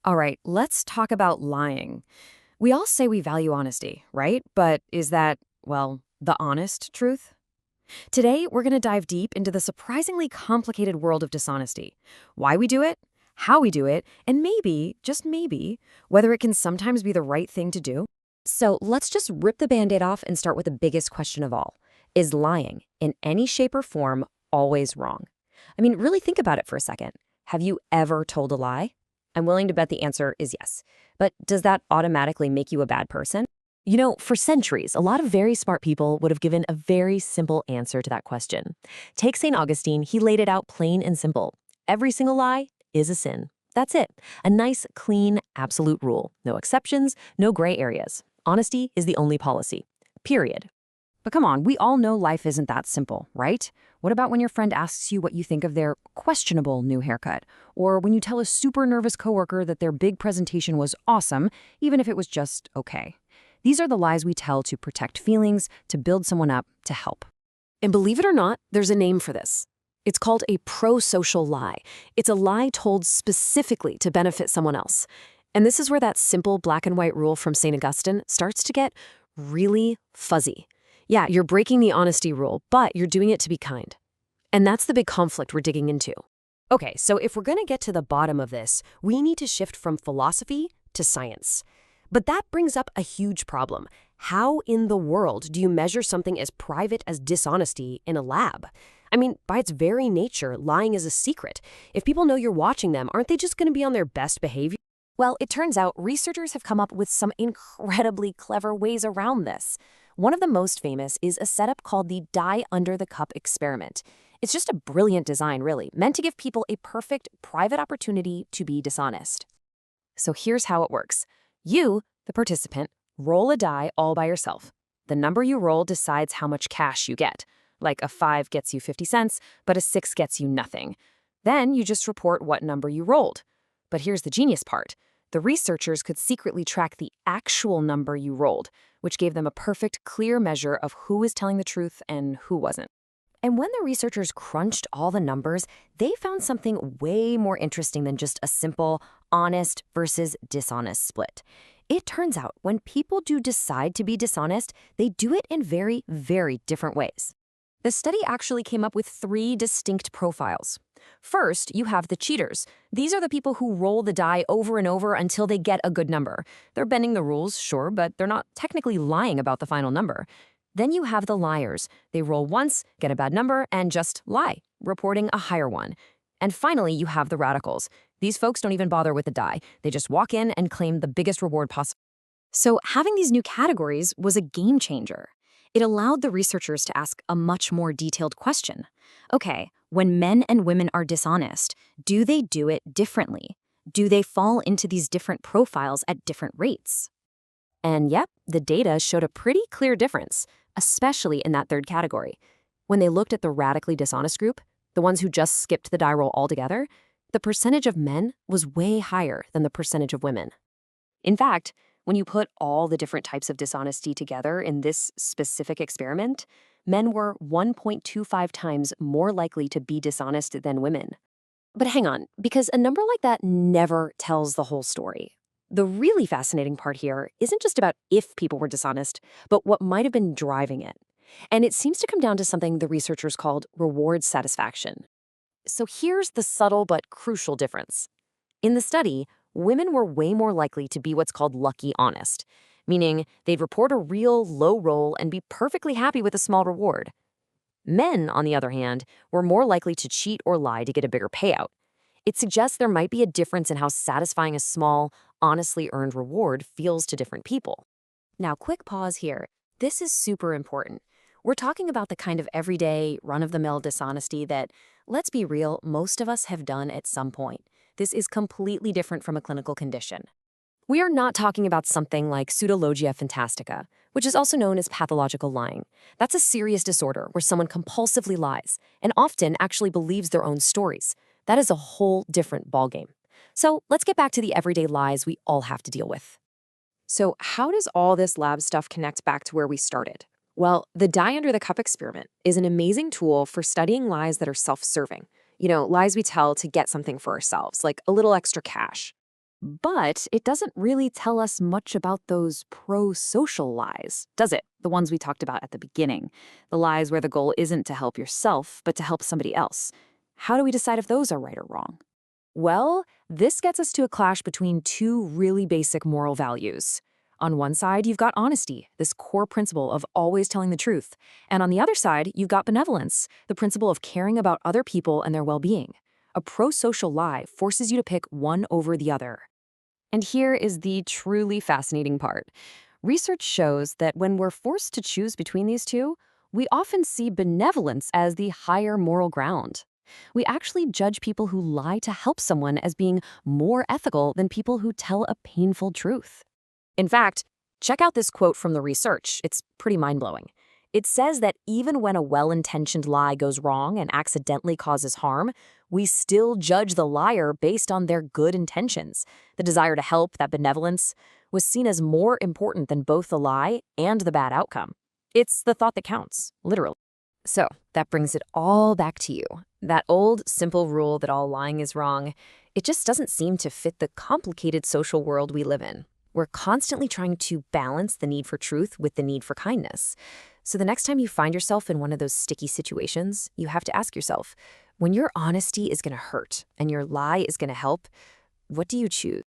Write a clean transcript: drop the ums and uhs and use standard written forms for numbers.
All right, let's talk about lying. We all say we value honesty, right? But is that, well, the honest truth? Today, we're going to dive deep into the surprisingly complicated world of dishonesty. Why we do it, how we do it, and maybe, just maybe, whether it can sometimes be the right thing to do. So let's just rip the Band-Aid off and start with the biggest question of all. Is lying, in any shape or form, always wrong? I mean, really think about it for a second. Have you ever told a lie? I'm willing to bet the answer is yes. But does that automatically make you a bad person? For centuries, a lot of very smart people would have given a very simple answer to that question. Take St. Augustine, he laid it out plain and simple. Every single lie is a sin. That's it. A nice, clean, absolute rule. No exceptions, no gray areas. Honesty is the only policy. Period. But come on, we all know life isn't that simple, right? What about when your friend asks you what you think of their questionable new haircut? Or when you tell a super nervous coworker that their big presentation was awesome, even if it was just okay? These are the lies we tell to protect feelings, to build someone up, to help. And believe it or not, there's a name for this. It's called a prosocial lie. It's a lie told specifically to benefit someone else. And this is where that simple black and white rule from St. Augustine starts to get really fuzzy. Yeah, you're breaking the honesty rule, but you're doing it to be kind. And that's the big conflict we're digging into. Okay, so if we're going to get to the bottom of this, we need to shift from philosophy to science. But that brings up a huge problem. How in the world do you measure something as private as dishonesty in a lab? I mean, by its very nature, lying is a secret. If people know you're watching them, aren't they just going to be on their best behavior? Well, it turns out researchers have come up with some incredibly clever ways around this. One of the most famous is a setup called the dye under the cup experiment. It's just a brilliant design, really, meant to give people a perfect private opportunity to be dishonest. So here's how it works. You, the participant, roll a die all by yourself. The number you roll decides how much cash you get. Like a 5 gets you 50 cents, but a 6 gets you nothing. Then you just report what number you rolled. But here's the genius part. The researchers could secretly track the actual number you rolled, which gave them a perfect, clear measure of who was telling the truth and who wasn't. And when the researchers crunched all the numbers, they found something way more interesting than just a simple honest versus dishonest split. It turns out when people do decide to be dishonest, they do it in very, very different ways. The study actually came up with 3 distinct profiles. First, you have the cheaters. These are the people who roll the die over and over until they get a good number. They're bending the rules, sure, but they're not technically lying about the final number. Then you have the liars. They roll once, get a bad number, and just lie, reporting a higher one. And finally, you have the radicals. These folks don't even bother with the die. They just walk in and claim the biggest reward possible. So having these new categories was a game changer. It allowed the researchers to ask a much more detailed question. Okay, when men and women are dishonest, do they do it differently? Do they fall into these different profiles at different rates? And yep, the data showed a pretty clear difference, especially in that third category. When they looked at the radically dishonest group, the ones who just skipped the die roll altogether, the percentage of men was way higher than the percentage of women. In fact, when you put all the different types of dishonesty together in this specific experiment, men were 1.25 times more likely to be dishonest than women. But hang on, because a number like that never tells the whole story. The really fascinating part here isn't just about if people were dishonest, but what might have been driving it. And it seems to come down to something the researchers called reward satisfaction. So here's the subtle but crucial difference. In the study, women were way more likely to be what's called lucky honest, meaning they'd report a real low roll and be perfectly happy with a small reward. Men, on the other hand, were more likely to cheat or lie to get a bigger payout. It suggests there might be a difference in how satisfying a small, honestly earned reward feels to different people. Now, quick pause here. This is super important. We're talking about the kind of everyday, run-of-the-mill dishonesty that, let's be real, most of us have done at some point. This is completely different from a clinical condition. We are not talking about something like pseudologia fantastica, which is also known as pathological lying. That's a serious disorder where someone compulsively lies and often actually believes their own stories. That is a whole different ballgame. So let's get back to the everyday lies we all have to deal with. So how does all this lab stuff connect back to where we started? Well, the die under the cup experiment is an amazing tool for studying lies that are self-serving. Lies we tell to get something for ourselves, like a little extra cash. But it doesn't really tell us much about those prosocial lies, does it? The ones we talked about at the beginning. The lies where the goal isn't to help yourself, but to help somebody else. How do we decide if those are right or wrong? Well, this gets us to a clash between two really basic moral values. On one side, you've got honesty, this core principle of always telling the truth. And on the other side, you've got benevolence, the principle of caring about other people and their well-being. A prosocial lie forces you to pick one over the other. And here is the truly fascinating part. Research shows that when we're forced to choose between these two, we often see benevolence as the higher moral ground. We actually judge people who lie to help someone as being more ethical than people who tell a painful truth. In fact, check out this quote from the research. It's pretty mind-blowing. It says that even when a well-intentioned lie goes wrong and accidentally causes harm, we still judge the liar based on their good intentions. The desire to help, that benevolence, was seen as more important than both the lie and the bad outcome. It's the thought that counts, literally. So that brings it all back to you. That old, simple rule that all lying is wrong, it just doesn't seem to fit the complicated social world we live in. We're constantly trying to balance the need for truth with the need for kindness. So the next time you find yourself in one of those sticky situations, you have to ask yourself, when your honesty is going to hurt and your lie is going to help, what do you choose?